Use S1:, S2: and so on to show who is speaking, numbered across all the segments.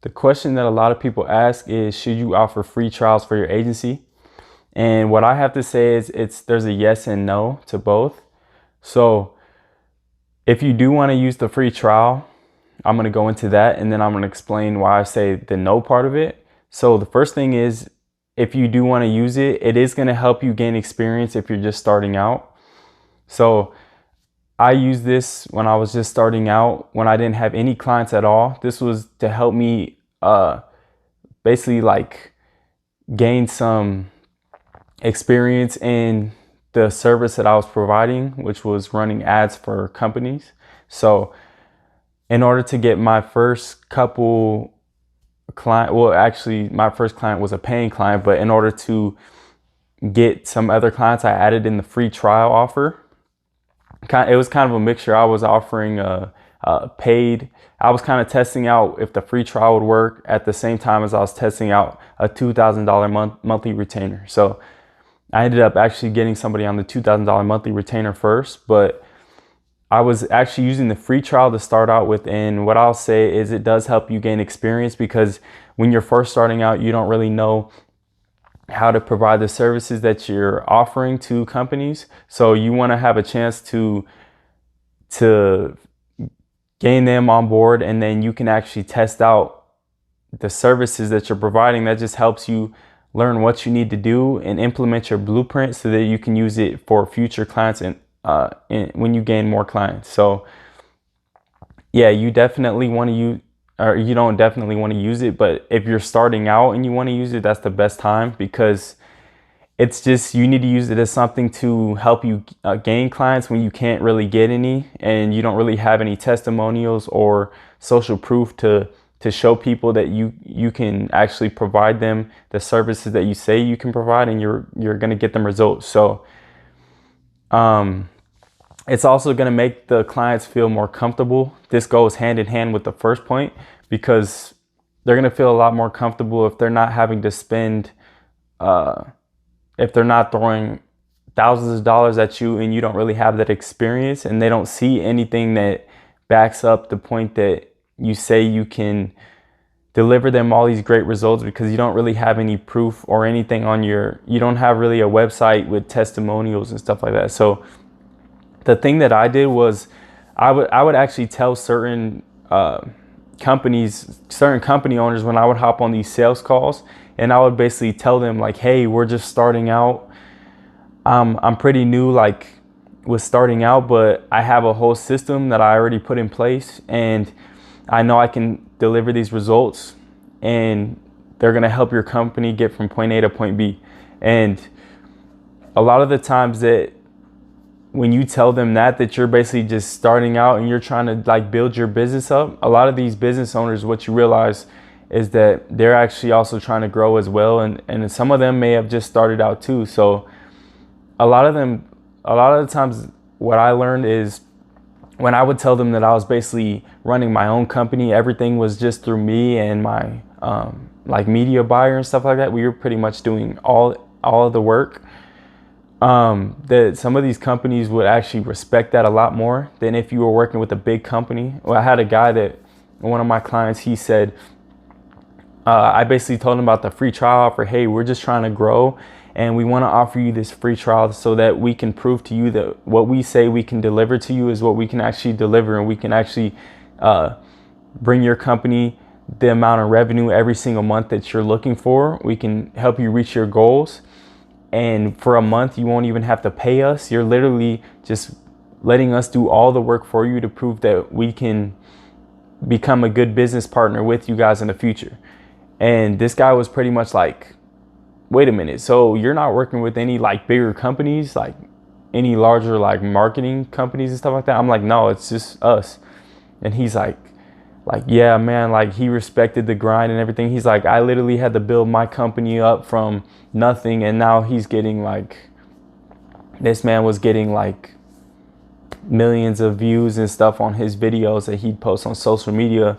S1: the question that a lot of people ask is, should you offer free trials for your agency? And what I have to say is there's a yes and no to both. So if you do want to use the free trial, I'm going to go into that, and then I'm going to explain why I say the no part of it. So the first thing is, if you do want to use it, it is going to help you gain experience if you're just starting out. So I used this when I was just starting out, when I didn't have any clients at all. This was to help me basically like gain some experience in the service that I was providing, which was running ads for companies. So in order to get my first couple client, well, actually my first client was a paying client, but in order to get some other clients, I added in the free trial offer. It was kind of a mixture. I was offering a paid. I was kind of testing out if the free trial would work at the same time as I was testing out a $2,000 monthly retainer. So I ended up actually getting somebody on the $2,000 monthly retainer first, but I was actually using the free trial to start out with. And what I'll say is it does help you gain experience, because when you're first starting out, you don't really know how to provide the services that you're offering to companies. So you want to have a chance to gain them on board, and then you can actually test out the services that you're providing. That just helps you learn what you need to do and implement your blueprint so that you can use it for future clients and when you gain more clients. So yeah, you definitely want to use, or you don't definitely want to use it, but if you're starting out and you want to use it, that's the best time, because it's just, you need to use it as something to help you gain clients when you can't really get any, and you don't really have any testimonials or social proof to show people that you can actually provide them the services that you say you can provide, and you're going to get them results. So it's also going to make the clients feel more comfortable. This goes hand in hand with the first point, because they're going to feel a lot more comfortable if they're not having to spend, if they're not throwing thousands of dollars at you and you don't really have that experience, and they don't see anything that backs up the point that you say you can deliver them all these great results, because you don't really have any proof or anything on you don't have really a website with testimonials and stuff like that. So the thing that I did was I would actually tell certain companies, certain company owners, when I would hop on these sales calls, and I would basically tell them like, hey, we're just starting out. I'm pretty new, like with starting out, but I have a whole system that I already put in place, and I know I can deliver these results, and they're going to help your company get from point A to point B. And a lot of the times that when you tell them that you're basically just starting out and you're trying to like build your business up, a lot of these business owners, what you realize is that they're actually also trying to grow as well. And some of them may have just started out too. So a lot of the times what I learned is, when I would tell them that I was basically running my own company, everything was just through me and my like media buyer and stuff like that. We were pretty much doing all of the work. That some of these companies would actually respect that a lot more than if you were working with a big company. Well, I had a guy that, one of my clients, he said, I basically told him about the free trial offer. Hey, we're just trying to grow, and we want to offer you this free trial so that we can prove to you that what we say we can deliver to you is what we can actually deliver, and we can actually bring your company the amount of revenue every single month that you're looking for. We can help you reach your goals. And for a month, you won't even have to pay us. You're literally just letting us do all the work for you to prove that we can become a good business partner with you guys in the future. And this guy was pretty much like, wait a minute, so you're not working with any like bigger companies, like any larger like marketing companies and stuff like that? I'm like, no, it's just us. And he's like, yeah, man, like he respected the grind and everything. He's like, I literally had to build my company up from nothing, and now he's getting like, this man was getting like millions of views and stuff on his videos that he'd post on social media.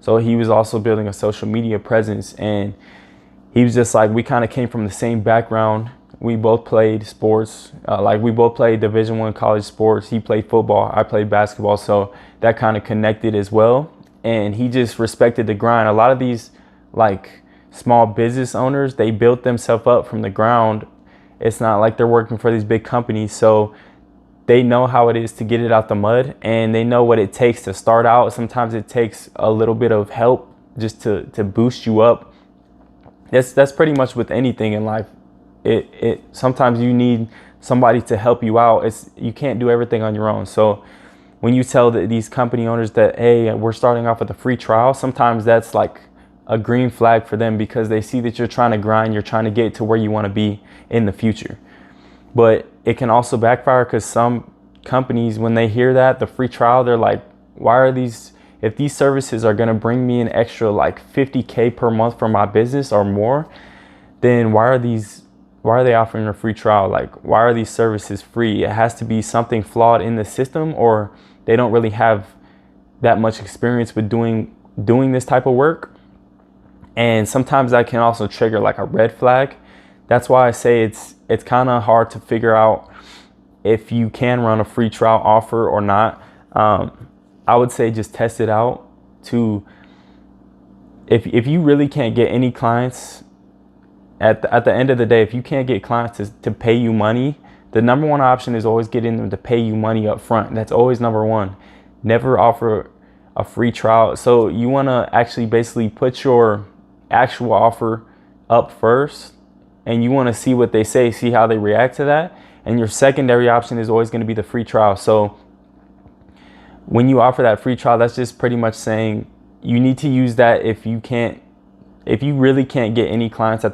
S1: So he was also building a social media presence, and he was just like, we kind of came from the same background. We both played sports, like we both played Division I college sports. He played football, I played basketball, so that kind of connected as well. and he just respected the grind. A lot of these like small business owners, they built themselves up from the ground. It's not like they're working for these big companies, so they know how it is to get it out the mud, and they know what it takes to start out. Sometimes it takes a little bit of help just to boost you up. That's pretty much with anything in life. It sometimes you need somebody to help you out. You can't do everything on your own. So when you tell these company owners that, hey, we're starting off with a free trial, sometimes that's like a green flag for them, because they see that you're trying to grind, you're trying to get to where you want to be in the future. But it can also backfire, because some companies, when they hear that, the free trial, they're like, if these services are going to bring me an extra like $50K per month for my business or more, then why are they offering a free trial? Like, why are these services free? It has to be something flawed in the system, or they don't really have that much experience with doing this type of work. And sometimes that can also trigger like a red flag. That's why I say it's kind of hard to figure out if you can run a free trial offer or not. I would say just test it out. If you really can't get any clients, at the end of the day, if you can't get clients to pay you money, the number one option is always getting them to pay you money up front. That's always number one. Never offer a free trial. So you want to actually basically put your actual offer up first, and you want to see what they say, see how they react to that. And your secondary option is always going to be the free trial. So when you offer that free trial, that's just pretty much saying you need to use that if you really can't get any clients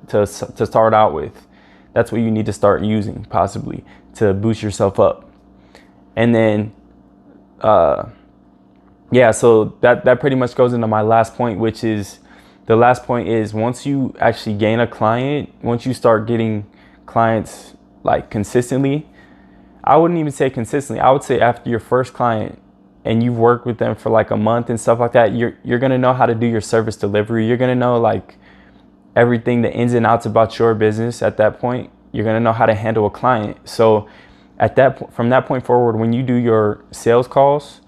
S1: to start out with. That's what you need to start using, possibly, to boost yourself up. And then so that pretty much goes into my last point, which is, the last point is, once you actually gain a client, once you start getting clients like consistently, I wouldn't even say consistently, I would say after your first client and you've worked with them for like a month and stuff like that, you're gonna know how to do your service delivery. You're gonna know like everything, the ins and outs about your business. At that point, you're gonna know how to handle a client. So from that point forward, when you do your sales calls,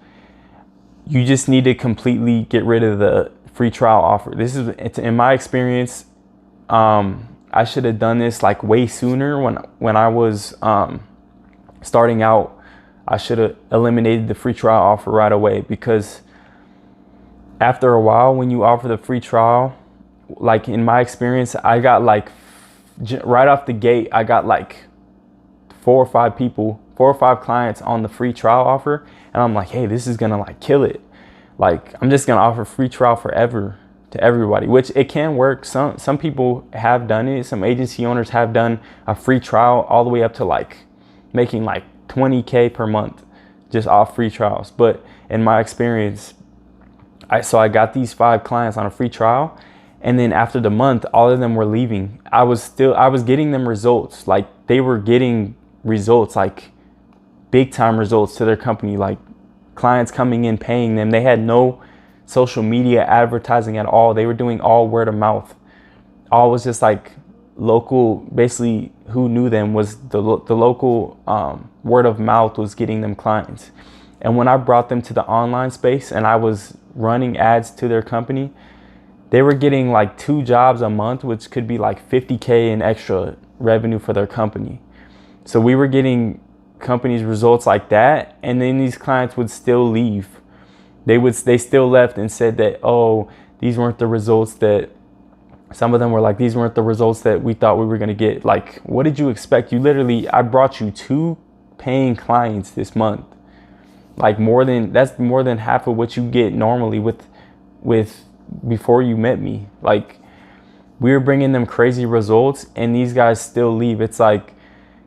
S1: you just need to completely get rid of the free trial offer. It's in my experience, I should have done this like way sooner when I was starting out. I should have eliminated the free trial offer right away, because after a while, when you offer the free trial, like in my experience, I got like right off the gate, I got like 4 or 5 clients on the free trial offer, and I'm like, hey, this is gonna like kill it. Like, I'm just gonna offer free trial forever to everybody, which it can work. Some people have done it. Some agency owners have done a free trial all the way up to like making like $20K per month just off free trials. But in my experience, I got these 5 clients on a free trial, and then after the month, all of them were leaving. I was getting them results. Like, they were getting results, like big time results to their company, like clients coming in, paying them. They had no social media advertising at all. They were doing all word of mouth. All was just like local, basically who knew them was the local word of mouth was getting them clients. And when I brought them to the online space and I was running ads to their company, they were getting like 2 jobs a month, which could be like $50K in extra revenue for their company. So we were getting companies results like that, and then these clients would still leave. They still left and said that, oh, these weren't the results that, some of them were like, these weren't the results that we thought we were going to get. Like, what did you expect? I brought you 2 paying clients this month. Like, that's more than half of what you get normally with before you met me. Like, we were bringing them crazy results, and these guys still leave. It's like,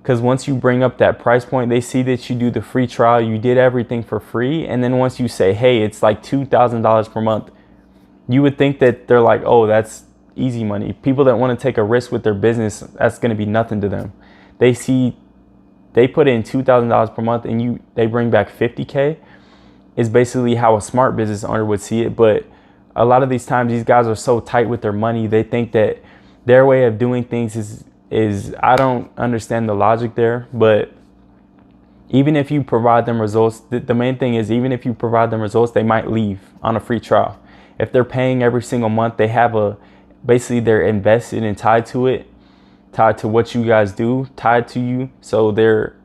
S1: because once you bring up that price point, they see that you do the free trial, you did everything for free. And then once you say, hey, it's like $2,000 per month, you would think that they're like, oh, that's easy money. People that want to take a risk with their business, that's going to be nothing to them. They put in $2,000 per month and they bring back $50K, is basically how a smart business owner would see it. But a lot of these times, these guys are so tight with their money, they think that their way of doing things is I don't understand the logic there, but even if you provide them results, the main thing is, even if you provide them results, they might leave on a free trial. If they're paying every single month, they have basically they're invested and tied to it, tied to what you guys do, tied to you. So they're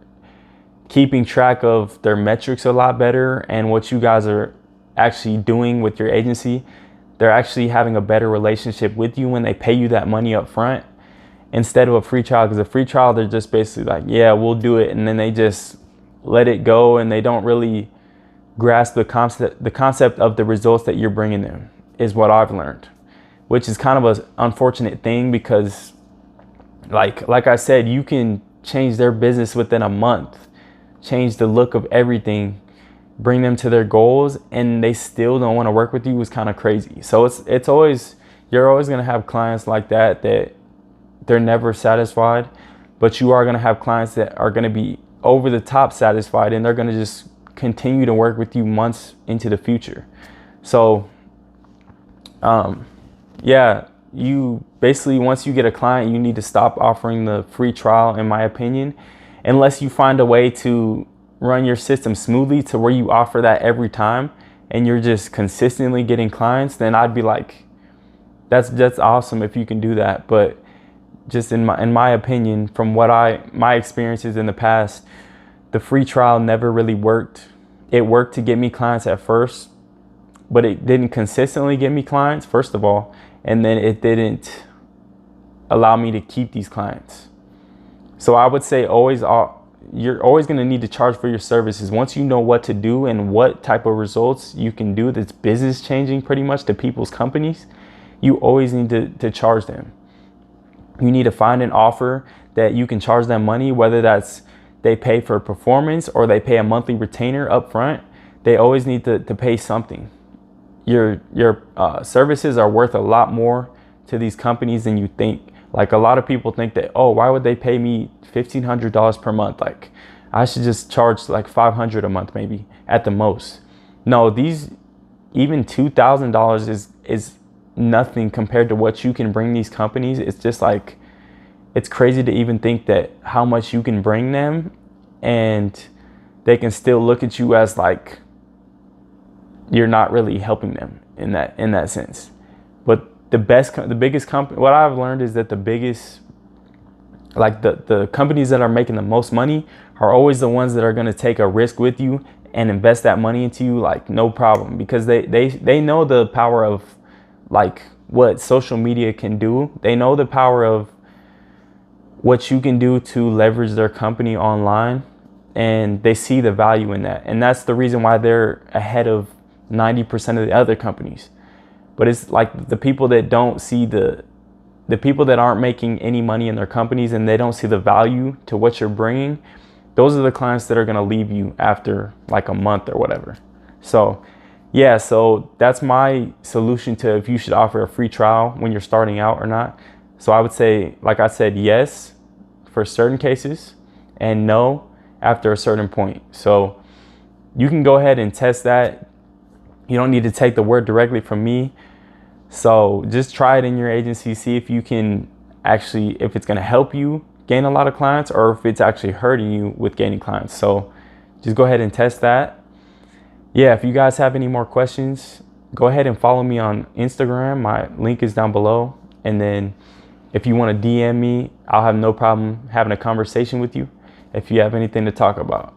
S1: keeping track of their metrics a lot better and what you guys are actually doing with your agency. They're actually having a better relationship with you when they pay you that money up front instead of a free trial. Because a free trial, they're just basically like, yeah, we'll do it, and then they just let it go, and they don't really grasp the concept of the results that you're bringing them, is what I've learned, which is kind of an unfortunate thing, because like I said, you can change their business within a month, change the look of everything, bring them to their goals, and they still don't want to work with you. Is kind of crazy. So it's always, you're always going to have clients like that they're never satisfied, but you are going to have clients that are going to be over the top satisfied, and they're going to just continue to work with you months into the future. So yeah, you basically, once you get a client, you need to stop offering the free trial, in my opinion, unless you find a way to run your system smoothly to where you offer that every time and you're just consistently getting clients. Then I'd be like, that's awesome if you can do that. But just in my opinion, from what my experiences in the past, the free trial never really worked. It worked to get me clients at first, but it didn't consistently get me clients, first of all, and then it didn't allow me to keep these clients. So I would say you're always going to need to charge for your services. Once you know what to do and what type of results you can do that's business changing pretty much to people's companies, you always need to charge them. You need to find an offer that you can charge them money, whether that's they pay for performance or they pay a monthly retainer up front. They always need to pay something. Your services are worth a lot more to these companies than you think. Like, a lot of people think that, oh, why would they pay me $1,500 per month? Like, I should just charge like $500 a month, maybe at the most. No, even $2,000 is nothing compared to what you can bring these companies. It's just like, it's crazy to even think that how much you can bring them, and they can still look at you as like you're not really helping them in that sense. But the biggest company, what I've learned is that the biggest, like the companies that are making the most money are always the ones that are going to take a risk with you and invest that money into you, like, no problem, because they know the power of like what social media can do. They know the power of what you can do to leverage their company online, and they see the value in that. And that's the reason why they're ahead of 90% of the other companies. But it's like the people that don't see the people that aren't making any money in their companies, and they don't see the value to what you're bringing, those are the clients that are going to leave you after like a month or whatever. So yeah, so that's my solution to if you should offer a free trial when you're starting out or not. So I would say, like I said, yes for certain cases and no after a certain point. So you can go ahead and test that. You don't need to take the word directly from me. So just try it in your agency, see if you can actually, if it's going to help you gain a lot of clients or if it's actually hurting you with gaining clients. So just go ahead and test that. Yeah, if you guys have any more questions, go ahead and follow me on Instagram. My link is down below. And then if you want to DM me, I'll have no problem having a conversation with you if you have anything to talk about.